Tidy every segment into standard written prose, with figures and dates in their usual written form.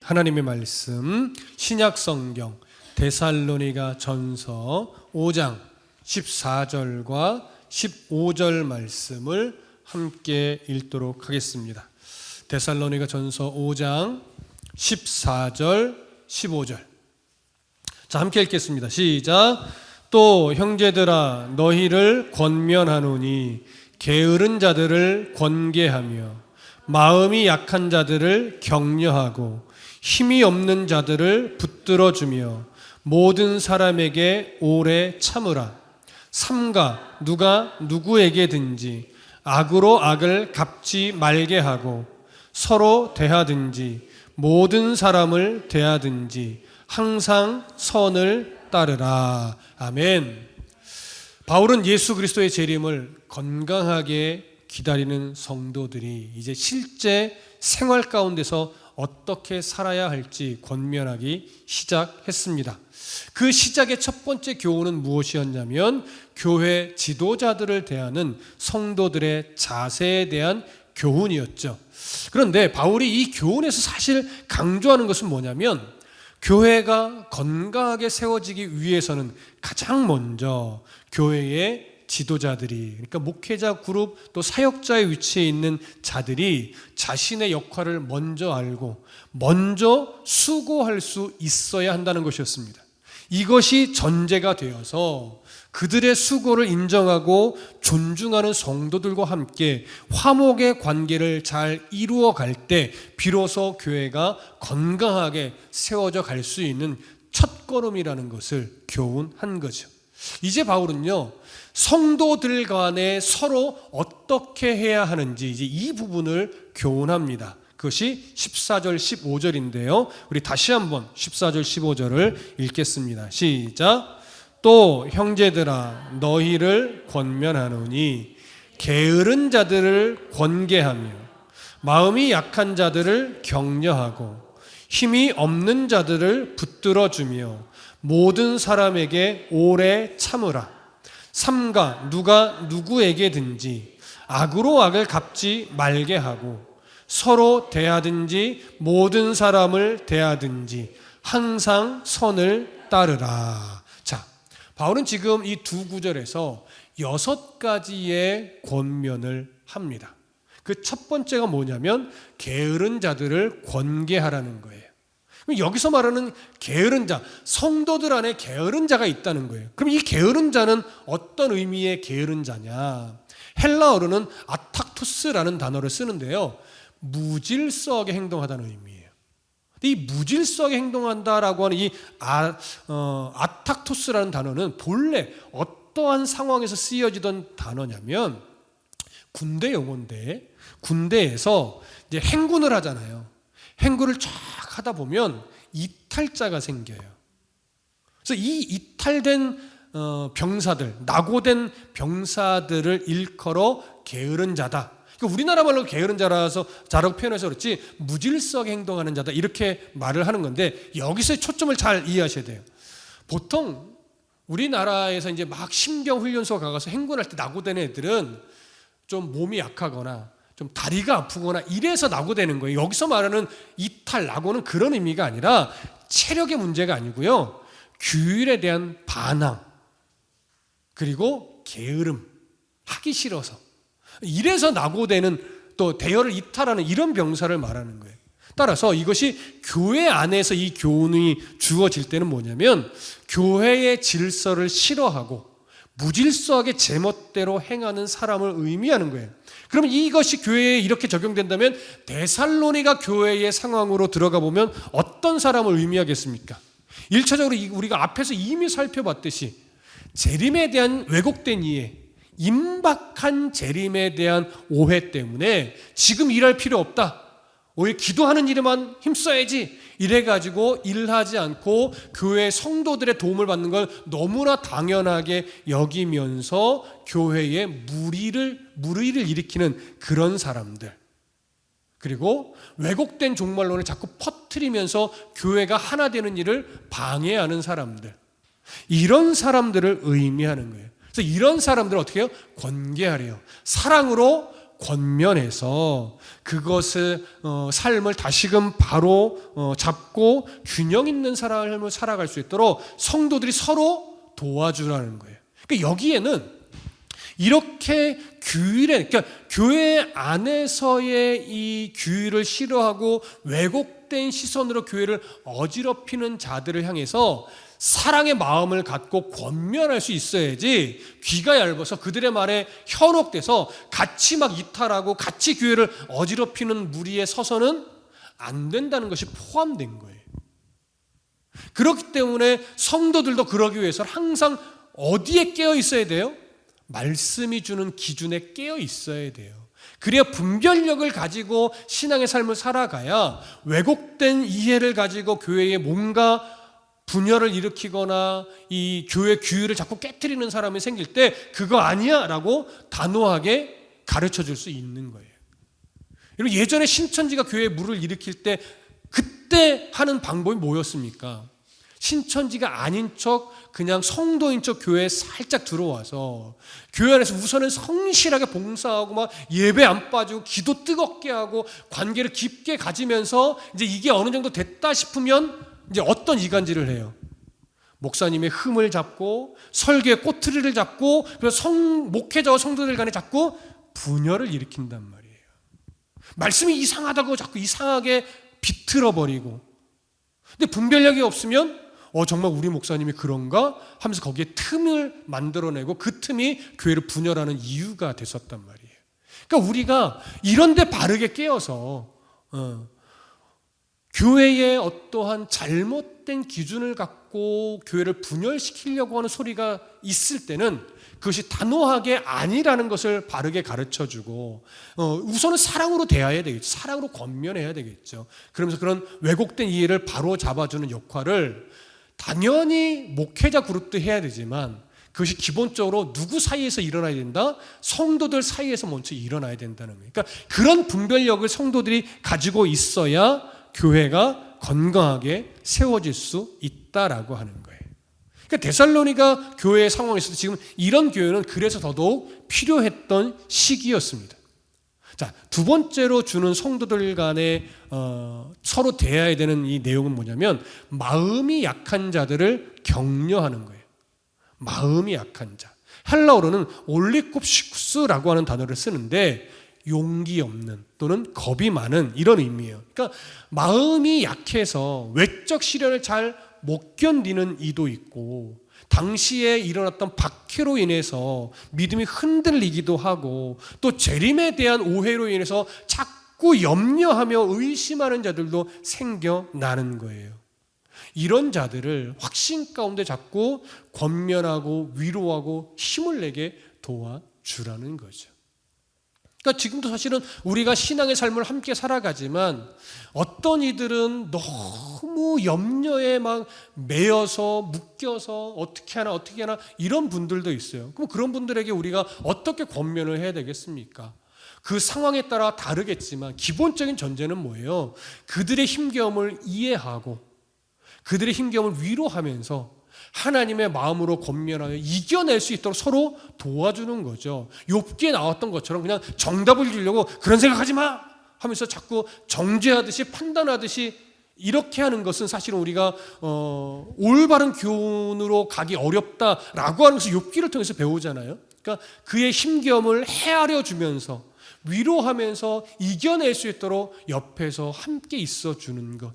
하나님의 말씀 신약성경 데살로니가 전서 5장 14절과 15절 말씀을 함께 읽도록 하겠습니다. 데살로니가 전서 5장 14절 15절. 자, 함께 읽겠습니다. 시작. 또 형제들아 너희를 권면하노니 게으른 자들을 권계하며 마음이 약한 자들을 격려하고 힘이 없는 자들을 붙들어주며 모든 사람에게 오래 참으라. 삼가 누가 누구에게든지 악으로 악을 갚지 말게 하고 서로 대하든지 모든 사람을 대하든지 항상 선을 따르라. 아멘. 바울은 예수 그리스도의 재림을 건강하게 기다리는 성도들이 이제 실제 생활 가운데서 어떻게 살아야 할지 권면하기 시작했습니다. 그 시작의 첫 번째 교훈은 무엇이었냐면 교회 지도자들을 대하는 성도들의 자세에 대한 교훈이었죠. 그런데 바울이 이 교훈에서 사실 강조하는 것은 뭐냐면 교회가 건강하게 세워지기 위해서는 가장 먼저 교회의 지도자들이, 그러니까 목회자 그룹 또 사역자의 위치에 있는 자들이 자신의 역할을 먼저 알고 먼저 수고할 수 있어야 한다는 것이었습니다. 이것이 전제가 되어서 그들의 수고를 인정하고 존중하는 성도들과 함께 화목의 관계를 잘 이루어 갈 때 비로소 교회가 건강하게 세워져 갈 수 있는 첫걸음이라는 것을 교훈한 거죠. 이제 바울은요, 성도들 간에 서로 어떻게 해야 하는지 이제 이 부분을 교훈합니다. 그것이 14절 15절인데요. 우리 다시 한번 14절 15절을 읽겠습니다. 시작. 또 형제들아 너희를 권면하노니 게으른 자들을 권계하며 마음이 약한 자들을 격려하고 힘이 없는 자들을 붙들어주며 모든 사람에게 오래 참으라. 삼가 누가 누구에게든지 악으로 악을 갚지 말게 하고 서로 대하든지 모든 사람을 대하든지 항상 선을 따르라. 자, 바울은 지금 이 두 구절에서 6가지의 권면을 합니다. 그 첫 번째가 뭐냐면 게으른 자들을 권계하라는 거예요. 여기서 말하는 게으른 자, 성도들 안에 게으른 자가 있다는 거예요. 그럼 이 게으른 자는 어떤 의미의 게으른 자냐? 헬라어로는 아탁투스라는 단어를 쓰는데요, 무질서하게 행동하다는 의미예요. 이 무질서하게 행동한다라고 하는 이 아탁투스라는 단어는 본래 어떠한 상황에서 쓰여지던 단어냐면 군대 용어인데, 군대에서 이제 행군을 하잖아요. 행군을 쫙 하다 보면 이탈자가 생겨요. 그래서 이 이탈된 병사들, 낙오된 병사들을 일컬어 게으른 자다. 그러니까 우리나라 말로 게으른 자라고 표현해서 그렇지 무질서하게 행동하는 자다 이렇게 말을 하는 건데, 여기서의 초점을 잘 이해하셔야 돼요. 보통 우리나라에서 이제 막 심경 훈련소 가서 행군할 때 낙오된 애들은 좀 몸이 약하거나 좀 다리가 아프거나 이래서 낙오되는 거예요. 여기서 말하는 이탈, 낙오는 그런 의미가 아니라 체력의 문제가 아니고요, 규율에 대한 반항, 그리고 게으름, 하기 싫어서 이래서 낙오되는, 또 대열을 이탈하는 이런 병사를 말하는 거예요. 따라서 이것이 교회 안에서 이 교훈이 주어질 때는 뭐냐면 교회의 질서를 싫어하고 무질서하게 제멋대로 행하는 사람을 의미하는 거예요. 그러면 이것이 교회에 이렇게 적용된다면 데살로니가 교회의 상황으로 들어가 보면 어떤 사람을 의미하겠습니까? 1차적으로 우리가 앞에서 이미 살펴봤듯이 재림에 대한 왜곡된 이해, 임박한 재림에 대한 오해 때문에 지금 일할 필요 없다, 오히려 기도하는 일에만 힘써야지 이래가지고 일하지 않고 교회 성도들의 도움을 받는 걸 너무나 당연하게 여기면서 교회에 무리를 일으키는 그런 사람들, 그리고 왜곡된 종말론을 자꾸 퍼뜨리면서 교회가 하나 되는 일을 방해하는 사람들, 이런 사람들을 의미하는 거예요. 그래서 이런 사람들을 어떻게 해요? 권계하래요. 사랑으로 권면해서 그것을 삶을 다시금 바로 잡고 균형 있는 삶을 살아갈 수 있도록 성도들이 서로 도와주라는 거예요. 그러니까 여기에는 이렇게 그러니까 교회 안에서의 이 규율을 싫어하고 왜곡된 시선으로 교회를 어지럽히는 자들을 향해서 사랑의 마음을 갖고 권면할 수 있어야지, 귀가 얇아서 그들의 말에 현혹돼서 같이 막 이탈하고 같이 교회를 어지럽히는 무리에 서서는 안 된다는 것이 포함된 거예요. 그렇기 때문에 성도들도 그러기 위해서 항상 어디에 깨어 있어야 돼요? 말씀이 주는 기준에 깨어 있어야 돼요. 그래야 분별력을 가지고 신앙의 삶을 살아가야 왜곡된 이해를 가지고 교회에 뭔가 분열을 일으키거나 이 교회 규율을 자꾸 깨트리는 사람이 생길 때 그거 아니야 라고 단호하게 가르쳐 줄 수 있는 거예요. 여러분, 예전에 신천지가 교회에 물을 일으킬 때 그때 하는 방법이 뭐였습니까? 신천지가 아닌 척 그냥 성도인 척 교회에 살짝 들어와서 교회 안에서 우선은 성실하게 봉사하고 막 예배 안 빠지고 기도 뜨겁게 하고 관계를 깊게 가지면서 이제 이게 어느 정도 됐다 싶으면 이제 어떤 이간질을 해요? 목사님의 흠을 잡고 설교의 꼬투리를 잡고 그래서 목회자와 성도들 간에 자꾸 분열을 일으킨단 말이에요. 말씀이 이상하다고 자꾸 이상하게 비틀어버리고, 근데 분별력이 없으면 정말 우리 목사님이 그런가 하면서 거기에 틈을 만들어내고 그 틈이 교회를 분열하는 이유가 됐었단 말이에요. 그러니까 우리가 이런데 바르게 깨어서 교회에 어떠한 잘못된 기준을 갖고 교회를 분열시키려고 하는 소리가 있을 때는 그것이 단호하게 아니라는 것을 바르게 가르쳐주고 우선은 사랑으로 대해야 되겠죠. 사랑으로 권면해야 되겠죠. 그러면서 그런 왜곡된 이해를 바로 잡아주는 역할을 당연히 목회자 그룹도 해야 되지만 그것이 기본적으로 누구 사이에서 일어나야 된다? 성도들 사이에서 먼저 일어나야 된다는 거예요. 그러니까 그런 분별력을 성도들이 가지고 있어야 교회가 건강하게 세워질 수 있다라고 하는 거예요. 그러니까 데살로니가 교회의 상황에서도 지금 이런 교회는 그래서 더더욱 필요했던 시기였습니다. 자, 두 번째로 주는 성도들 간에 서로 대해야 되는 이 내용은 뭐냐면 마음이 약한 자들을 격려하는 거예요. 마음이 약한 자. 헬라어로는 올리콥시쿠스라고 하는 단어를 쓰는데 용기 없는 또는 겁이 많은 이런 의미예요. 그러니까 마음이 약해서 외적 시련을 잘 못 견디는 이도 있고 당시에 일어났던 박해로 인해서 믿음이 흔들리기도 하고 또 재림에 대한 오해로 인해서 자꾸 염려하며 의심하는 자들도 생겨나는 거예요. 이런 자들을 확신 가운데 자꾸 권면하고 위로하고 힘을 내게 도와주라는 거죠. 그러니까 지금도 사실은 우리가 신앙의 삶을 함께 살아가지만 어떤 이들은 너무 염려에 막 매여서 묶여서 어떻게 하나 이런 분들도 있어요. 그럼 그런 분들에게 우리가 어떻게 권면을 해야 되겠습니까? 그 상황에 따라 다르겠지만 기본적인 전제는 뭐예요? 그들의 힘겨움을 이해하고 그들의 힘겨움을 위로하면서 하나님의 마음으로 권면하여 이겨낼 수 있도록 서로 도와주는 거죠. 욥기에 나왔던 것처럼 그냥 정답을 주려고 그런 생각하지 마 하면서 자꾸 정죄하듯이 판단하듯이 이렇게 하는 것은 사실은 우리가 올바른 교훈으로 가기 어렵다라고 하는 것을 욥기를 통해서 배우잖아요. 그러니까 그의 힘겨움을 헤아려 주면서 위로하면서 이겨낼 수 있도록 옆에서 함께 있어주는 것,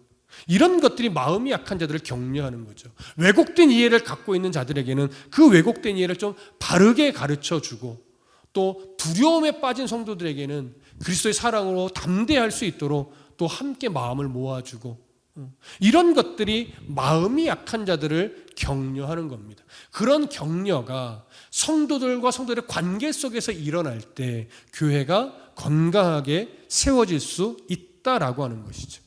이런 것들이 마음이 약한 자들을 격려하는 거죠. 왜곡된 이해를 갖고 있는 자들에게는 그 왜곡된 이해를 좀 바르게 가르쳐주고 또 두려움에 빠진 성도들에게는 그리스도의 사랑으로 담대할 수 있도록 또 함께 마음을 모아주고, 이런 것들이 마음이 약한 자들을 격려하는 겁니다. 그런 격려가 성도들과 성도들의 관계 속에서 일어날 때 교회가 건강하게 세워질 수 있다라고 하는 것이죠.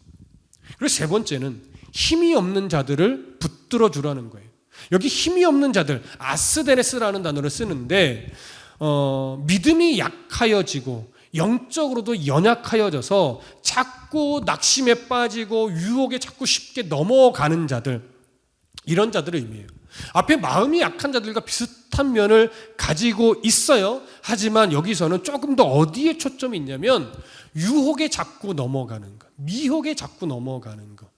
그리고 세 번째는 힘이 없는 자들을 붙들어 주라는 거예요. 여기 힘이 없는 자들, 아스데네스라는 단어를 쓰는데 믿음이 약하여지고 영적으로도 연약하여져서 자꾸 낙심에 빠지고 유혹에 자꾸 쉽게 넘어가는 자들, 이런 자들을 의미해요. 앞에 마음이 약한 자들과 비슷한 비슷한 면을 가지고 있어요. 하지만 여기서는 조금 더 어디에 초점이 있냐면 유혹에 자꾸 넘어가는 것, 미혹에 자꾸 넘어가는 것,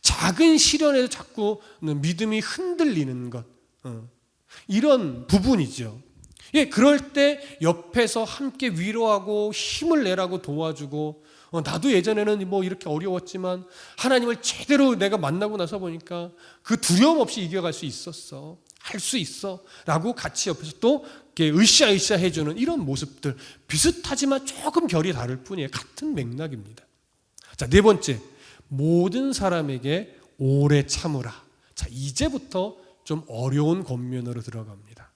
작은 시련에도 자꾸 믿음이 흔들리는 것, 이런 부분이죠. 예, 그럴 때 옆에서 함께 위로하고 힘을 내라고 도와주고, 나도 예전에는 뭐 이렇게 어려웠지만 하나님을 제대로 내가 만나고 나서 보니까 그 두려움 없이 이겨갈 수 있었어. 할 수 있어. 라고 같이 옆에서 또 이렇게 으쌰으쌰 해주는 이런 모습들. 비슷하지만 조금 결이 다를 뿐이에요. 같은 맥락입니다. 자, 네 번째. 모든 사람에게 오래 참으라. 자, 이제부터 좀 어려운 권면으로 들어갑니다.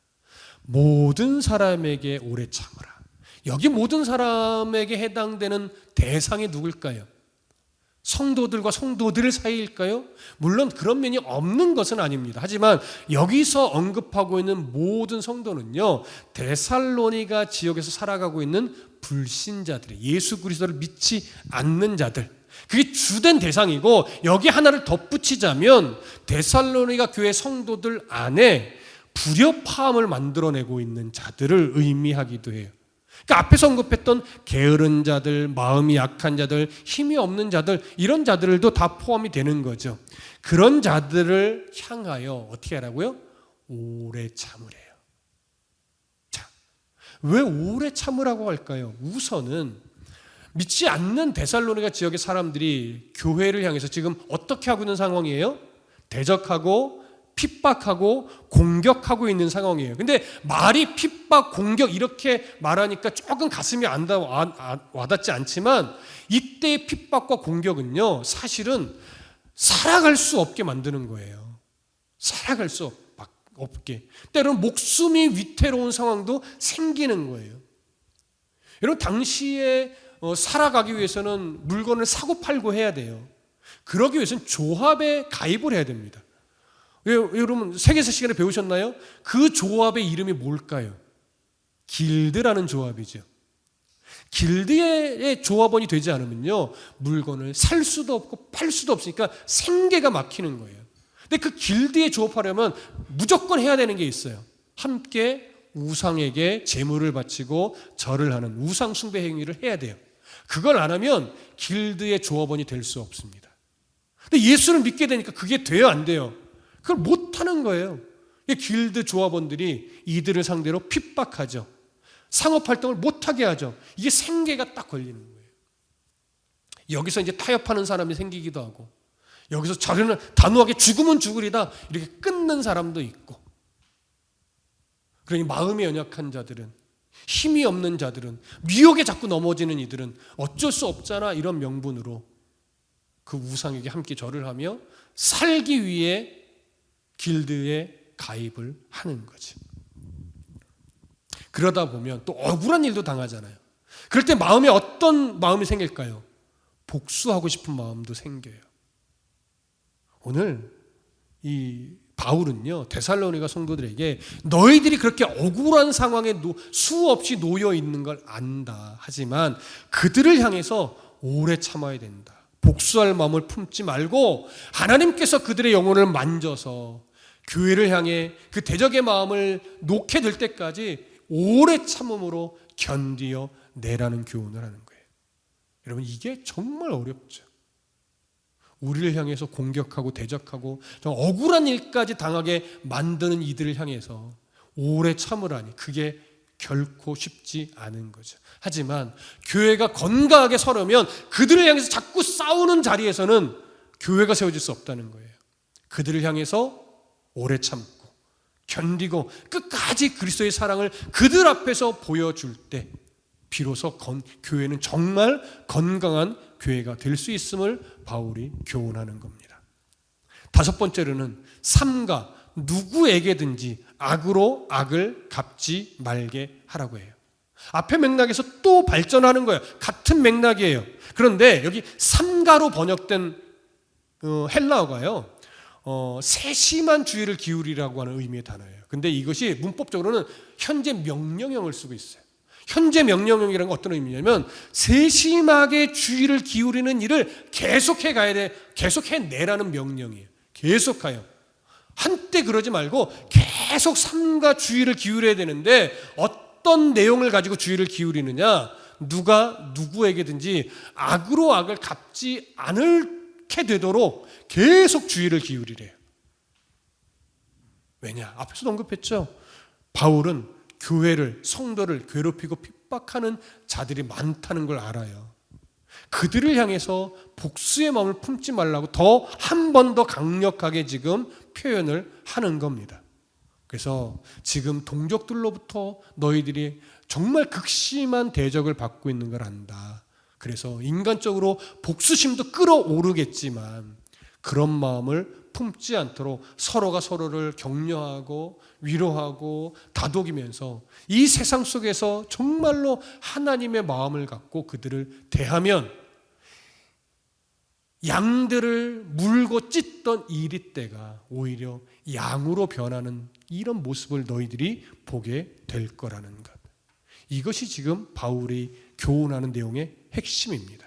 모든 사람에게 오래 참으라. 여기 모든 사람에게 해당되는 대상이 누굴까요? 성도들과 성도들 사이일까요? 물론 그런 면이 없는 것은 아닙니다. 하지만 여기서 언급하고 있는 모든 성도는요, 데살로니가 지역에서 살아가고 있는 불신자들, 예수 그리스도를 믿지 않는 자들, 그게 주된 대상이고, 여기 하나를 덧붙이자면 데살로니가 교회 성도들 안에 불협화음을 만들어내고 있는 자들을 의미하기도 해요. 그러니까 앞에서 언급했던 게으른 자들, 마음이 약한 자들, 힘이 없는 자들, 이런 자들도 다 포함이 되는 거죠. 그런 자들을 향하여 어떻게 하라고요? 오래 참으래요. 자, 왜 오래 참으라고 할까요? 우선은 믿지 않는 데살로니가 지역의 사람들이 교회를 향해서 지금 어떻게 하고 있는 상황이에요? 대적하고 핍박하고 공격하고 있는 상황이에요. 근데 말이 핍박, 공격 이렇게 말하니까 조금 가슴이 와닿지 않지만, 이때의 핍박과 공격은요, 사실은 살아갈 수 없게 만드는 거예요. 살아갈 수 없게. 때로는 목숨이 위태로운 상황도 생기는 거예요. 여러분, 당시에 살아가기 위해서는 물건을 사고 팔고 해야 돼요. 그러기 위해서는 조합에 가입을 해야 됩니다. 여러분 세계사 시간에 배우셨나요? 그 조합의 이름이 뭘까요? 길드라는 조합이죠. 길드의 조합원이 되지 않으면요, 물건을 살 수도 없고 팔 수도 없으니까 생계가 막히는 거예요. 근데 그 길드에 조합하려면 무조건 해야 되는 게 있어요. 함께 우상에게 제물을 바치고 절을 하는 우상 숭배 행위를 해야 돼요. 그걸 안 하면 길드의 조합원이 될 수 없습니다. 근데 예수를 믿게 되니까 그게 돼요, 안 돼요? 그걸 못하는 거예요. 길드 조합원들이 이들을 상대로 핍박하죠. 상업활동을 못하게 하죠. 이게 생계가 딱 걸리는 거예요. 여기서 이제 타협하는 사람이 생기기도 하고, 여기서 자기는 단호하게 죽으면 죽으리다 이렇게 끊는 사람도 있고, 그러니 마음이 연약한 자들은, 힘이 없는 자들은, 미혹에 자꾸 넘어지는 이들은 어쩔 수 없잖아 이런 명분으로 그 우상에게 함께 절을 하며 살기 위해 길드에 가입을 하는 거지. 그러다 보면 또 억울한 일도 당하잖아요. 그럴 때 마음에 어떤 마음이 생길까요? 복수하고 싶은 마음도 생겨요. 오늘 이 바울은요, 데살로니가 성도들에게 너희들이 그렇게 억울한 상황에 수없이 놓여 있는 걸 안다. 하지만 그들을 향해서 오래 참아야 된다. 복수할 마음을 품지 말고 하나님께서 그들의 영혼을 만져서 교회를 향해 그 대적의 마음을 놓게 될 때까지 오래 참음으로 견디어 내라는 교훈을 하는 거예요. 여러분, 이게 정말 어렵죠. 우리를 향해서 공격하고 대적하고 좀 억울한 일까지 당하게 만드는 이들을 향해서 오래 참으라니, 그게 결코 쉽지 않은 거죠. 하지만 교회가 건강하게 서려면 그들을 향해서 자꾸 싸우는 자리에서는 교회가 세워질 수 없다는 거예요. 그들을 향해서 오래 참고 견디고 끝까지 그리스도의 사랑을 그들 앞에서 보여줄 때 비로소 교회는 정말 건강한 교회가 될 수 있음을 바울이 교훈하는 겁니다. 다섯 번째로는 삼가 누구에게든지 악으로 악을 갚지 말게 하라고 해요. 앞의 맥락에서 또 발전하는 거예요. 같은 맥락이에요. 그런데 여기 삼가로 번역된 헬라어가요, 세심한 주의를 기울이라고 하는 의미의 단어예요. 근데 이것이 문법적으로는 현재 명령형을 쓰고 있어요. 현재 명령형이라는 건 어떤 의미냐면 세심하게 주의를 기울이는 일을 계속해 가야 돼. 계속해 내라는 명령이에요. 계속하여. 한때 그러지 말고 계속 삶과 주의를 기울여야 되는데 어떤 내용을 가지고 주의를 기울이느냐? 누가 누구에게든지 악으로 악을 갚지 않게 되도록 계속 주의를 기울이래요. 왜냐? 앞에서도 언급했죠. 바울은 교회를, 성도를 괴롭히고 핍박하는 자들이 많다는 걸 알아요. 그들을 향해서 복수의 마음을 품지 말라고 더 한 번 더 강력하게 지금 표현을 하는 겁니다. 그래서 지금 동족들로부터 너희들이 정말 극심한 대적을 받고 있는 걸 안다. 그래서 인간적으로 복수심도 끌어오르겠지만 그런 마음을 품지 않도록 서로가 서로를 격려하고 위로하고 다독이면서 이 세상 속에서 정말로 하나님의 마음을 갖고 그들을 대하면 양들을 물고 찢던 이리떼가 오히려 양으로 변하는 이런 모습을 너희들이 보게 될 거라는 것. 이것이 지금 바울이 교훈하는 내용의 핵심입니다.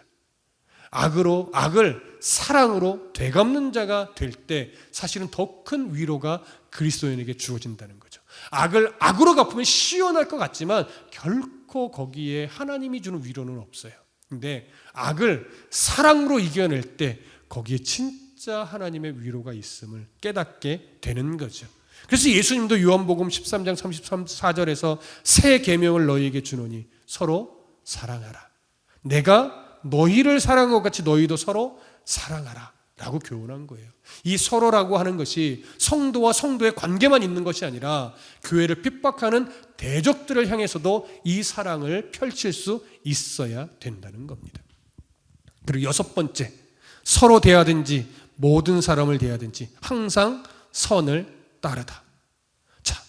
악을 사랑으로 되갚는 자가 될 때 사실은 더 큰 위로가 그리스도인에게 주어진다는 거죠. 악을 악으로 갚으면 시원할 것 같지만 결코 거기에 하나님이 주는 위로는 없어요. 근데 악을 사랑으로 이겨낼 때 거기에 진짜 하나님의 위로가 있음을 깨닫게 되는 거죠. 그래서 예수님도 요한복음 13장 34절에서 새 계명을 너희에게 주노니 서로 사랑하라. 내가 너희를 사랑한 것 같이 너희도 서로 사랑하라 라고 교훈한 거예요. 이 서로라고 하는 것이 성도와 성도의 관계만 있는 것이 아니라 교회를 핍박하는 대적들을 향해서도 이 사랑을 펼칠 수 있어야 된다는 겁니다. 그리고 여섯 번째, 서로 대하든지 모든 사람을 대하든지 항상 선을 따르다. 자,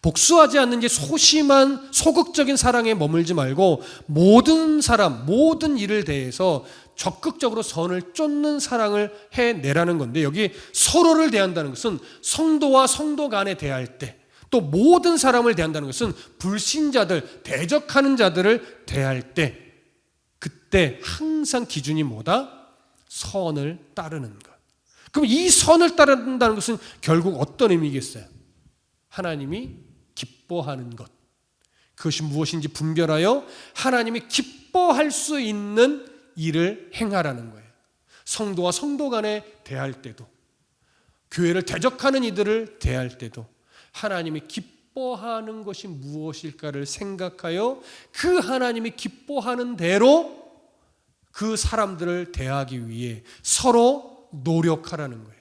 복수하지 않는 게 소심한 소극적인 사랑에 머물지 말고 모든 사람, 모든 일을 대해서 적극적으로 선을 쫓는 사랑을 해내라는 건데, 여기 서로를 대한다는 것은 성도와 성도 간에 대할 때, 또 모든 사람을 대한다는 것은 불신자들, 대적하는 자들을 대할 때, 그때 항상 기준이 뭐다? 선을 따르는 것. 그럼 이 선을 따른다는 것은 결국 어떤 의미겠어요? 하나님이 기뻐하는 것. 그것이 무엇인지 분별하여 하나님이 기뻐할 수 있는 일을 행하라는 거예요. 성도와 성도 간에 대할 때도, 교회를 대적하는 이들을 대할 때도 하나님이 기뻐하는 것이 무엇일까를 생각하여 그 하나님이 기뻐하는 대로 그 사람들을 대하기 위해 서로 노력하라는 거예요.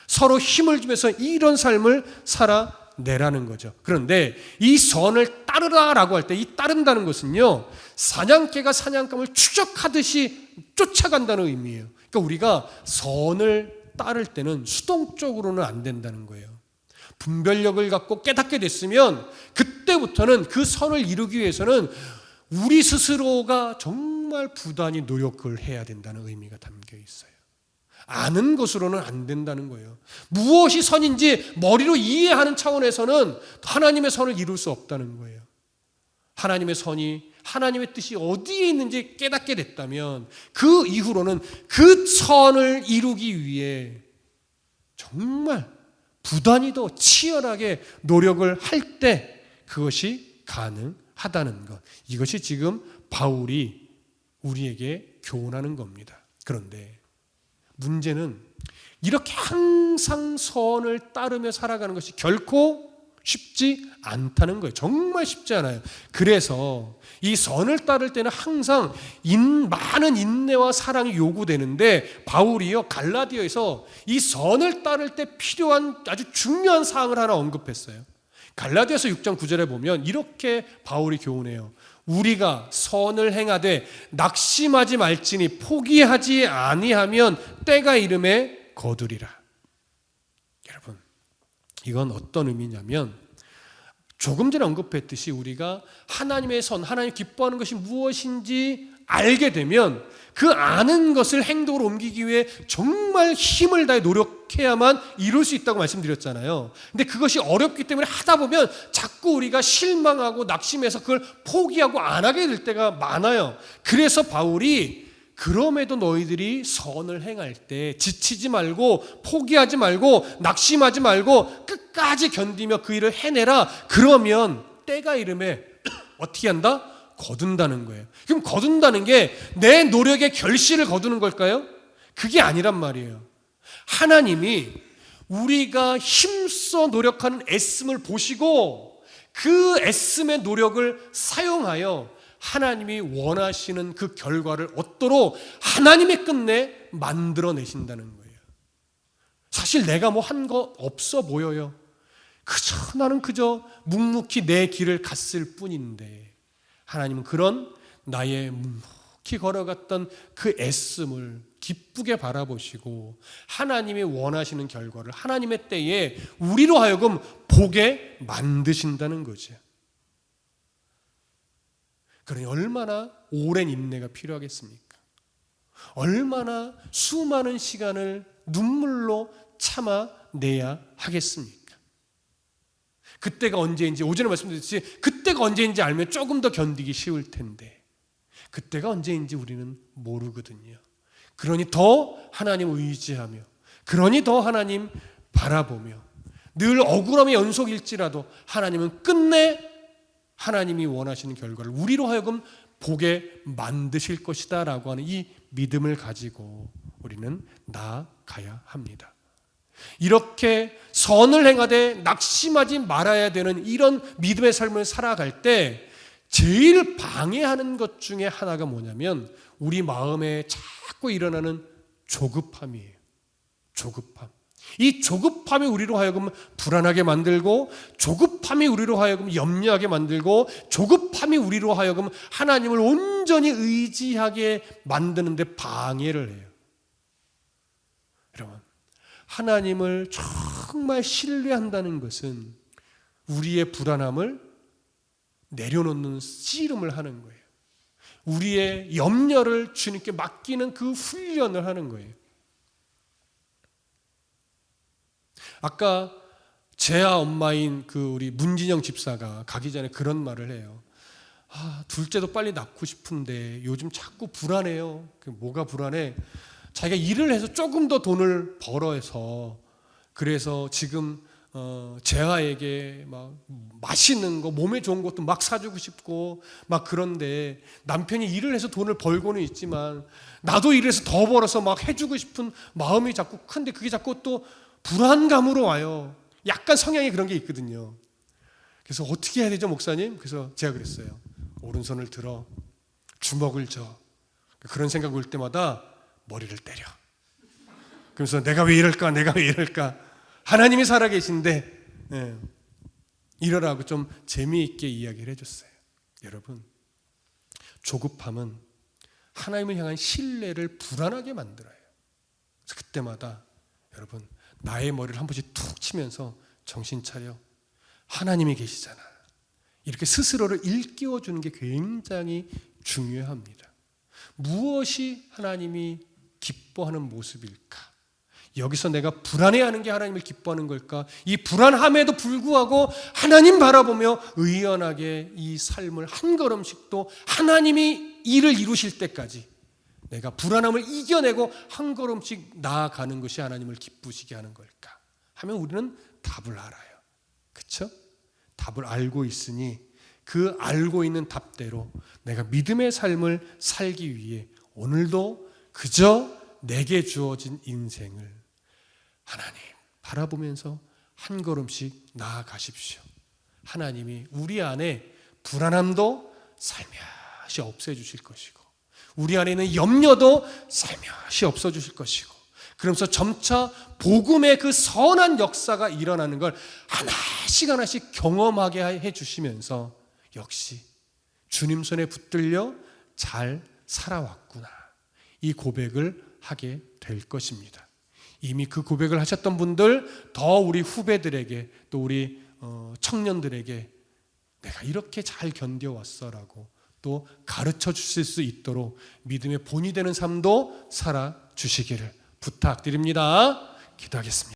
서로 힘을 주면서 이런 삶을 살아내라는 거죠. 그런데 이 선을 따르라라고 할 때 이 따른다는 것은요, 사냥개가 사냥감을 추적하듯이 쫓아간다는 의미예요. 그러니까 우리가 선을 따를 때는 수동적으로는 안 된다는 거예요. 분별력을 갖고 깨닫게 됐으면 그때부터는 그 선을 이루기 위해서는 우리 스스로가 정말 부단히 노력을 해야 된다는 의미가 담겨 있어요. 아는 것으로는 안 된다는 거예요. 무엇이 선인지 머리로 이해하는 차원에서는 하나님의 선을 이룰 수 없다는 거예요. 하나님의 선이, 하나님의 뜻이 어디에 있는지 깨닫게 됐다면 그 이후로는 그 선을 이루기 위해 정말 부단히 더 치열하게 노력을 할 때 그것이 가능하다는 것. 이것이 지금 바울이 우리에게 교훈하는 겁니다. 그런데 문제는 이렇게 항상 선을 따르며 살아가는 것이 결코 쉽지 않다는 거예요. 정말 쉽지 않아요. 그래서 이 선을 따를 때는 항상 많은 인내와 사랑이 요구되는데, 바울이요 갈라디아에서 이 선을 따를 때 필요한 아주 중요한 사항을 하나 언급했어요. 갈라디아서 6장 9절에 보면 이렇게 바울이 교훈해요. 우리가 선을 행하되 낙심하지 말지니 포기하지 아니하면 때가 이름에 거두리라. 여러분, 이건 어떤 의미냐면 조금 전에 언급했듯이 우리가 하나님의 선, 하나님 기뻐하는 것이 무엇인지 알게 되면 그 아는 것을 행동으로 옮기기 위해 정말 힘을 다해 노력해야만 이룰 수 있다고 말씀드렸잖아요. 근데 그것이 어렵기 때문에 하다 보면 자꾸 우리가 실망하고 낙심해서 그걸 포기하고 안 하게 될 때가 많아요. 그래서 바울이 그럼에도 너희들이 선을 행할 때 지치지 말고 포기하지 말고 낙심하지 말고 끝까지 견디며 그 일을 해내라. 그러면 때가 이름에 어떻게 한다? 거둔다는 거예요. 그럼 거둔다는 게 내 노력의 결실을 거두는 걸까요? 그게 아니란 말이에요. 하나님이 우리가 힘써 노력하는 애씀을 보시고 그 애씀의 노력을 사용하여 하나님이 원하시는 그 결과를 얻도록 하나님이 끝내 만들어내신다는 거예요. 사실 내가 뭐 한 거 없어 보여요. 나는 그저 묵묵히 내 길을 갔을 뿐인데 하나님은 그런 나의 묵묵히 걸어갔던 그 애씀을 기쁘게 바라보시고 하나님이 원하시는 결과를 하나님의 때에 우리로 하여금 보게 만드신다는 거죠. 그러니 얼마나 오랜 인내가 필요하겠습니까? 얼마나 수많은 시간을 눈물로 참아내야 하겠습니까? 그때가 언제인지, 오전에 말씀드렸듯이 그때가 언제인지 알면 조금 더 견디기 쉬울 텐데 그때가 언제인지 우리는 모르거든요. 그러니 더 하나님 의지하며, 그러니 더 하나님 바라보며, 늘 억울함의 연속일지라도 하나님은 끝내 하나님이 원하시는 결과를 우리로 하여금 보게 만드실 것이다 라고 하는 이 믿음을 가지고 우리는 나아가야 합니다. 이렇게 선을 행하되 낙심하지 말아야 되는 이런 믿음의 삶을 살아갈 때 제일 방해하는 것 중에 하나가 뭐냐면 우리 마음에 자꾸 일어나는 조급함이에요. 조급함. 이 조급함이 우리로 하여금 불안하게 만들고, 조급함이 우리로 하여금 염려하게 만들고, 조급함이 우리로 하여금 하나님을 온전히 의지하게 만드는데 방해를 해요. 여러분, 하나님을 정말 신뢰한다는 것은 우리의 불안함을 내려놓는 씨름을 하는 거예요. 우리의 염려를 주님께 맡기는 그 훈련을 하는 거예요. 아까 재아 엄마인 그 우리 문진영 집사가 가기 전에 그런 말을 해요. 둘째도 빨리 낳고 싶은데 요즘 자꾸 불안해요. 뭐가 불안해? 자기가 일을 해서 조금 더 돈을 벌어서 그래서 지금 재아에게 막 맛있는 거, 몸에 좋은 것도 막 사주고 싶고 막 그런데 남편이 일을 해서 돈을 벌고는 있지만 나도 일해서 더 벌어서 막 해주고 싶은 마음이 자꾸 큰데 그게 자꾸 또 불안감으로 와요. 약간 성향이 그런 게 있거든요. 그래서 어떻게 해야 되죠, 목사님? 그래서 제가 그랬어요. 오른손을 들어 주먹을 줘. 그런 생각 올 때마다 머리를 때려. 그래서 내가 왜 이럴까? 내가 왜 이럴까? 하나님이 살아계신데 이러라고 좀 재미있게 이야기를 해줬어요. 여러분, 조급함은 하나님을 향한 신뢰를 불안하게 만들어요. 그래서 그때마다 여러분 나의 머리를 한 번씩 툭 치면서 정신 차려. 하나님이 계시잖아. 이렇게 스스로를 일깨워주는 게 굉장히 중요합니다. 무엇이 하나님이 기뻐하는 모습일까? 여기서 내가 불안해하는 게 하나님을 기뻐하는 걸까? 이 불안함에도 불구하고 하나님 바라보며 의연하게 이 삶을 한 걸음씩 또 하나님이 일을 이루실 때까지 내가 불안함을 이겨내고 한 걸음씩 나아가는 것이 하나님을 기쁘시게 하는 걸까? 하면 우리는 답을 알아요. 그렇죠? 답을 알고 있으니 그 알고 있는 답대로 내가 믿음의 삶을 살기 위해 오늘도 그저 내게 주어진 인생을 하나님 바라보면서 한 걸음씩 나아가십시오. 하나님이 우리 안에 불안함도 살며시 없애주실 것이고 우리 안에 있는 염려도 살며시 없어주실 것이고 그러면서 점차 복음의 그 선한 역사가 일어나는 걸 하나씩 하나씩 경험하게 해주시면서 역시 주님 손에 붙들려 잘 살아왔구나 이 고백을 하게 될 것입니다. 이미 그 고백을 하셨던 분들 더 우리 후배들에게 또 우리 청년들에게 내가 이렇게 잘 견뎌왔어라고 또 가르쳐 주실 수 있도록 믿음의 본이 되는 삶도 살아주시기를 부탁드립니다. 기도하겠습니다.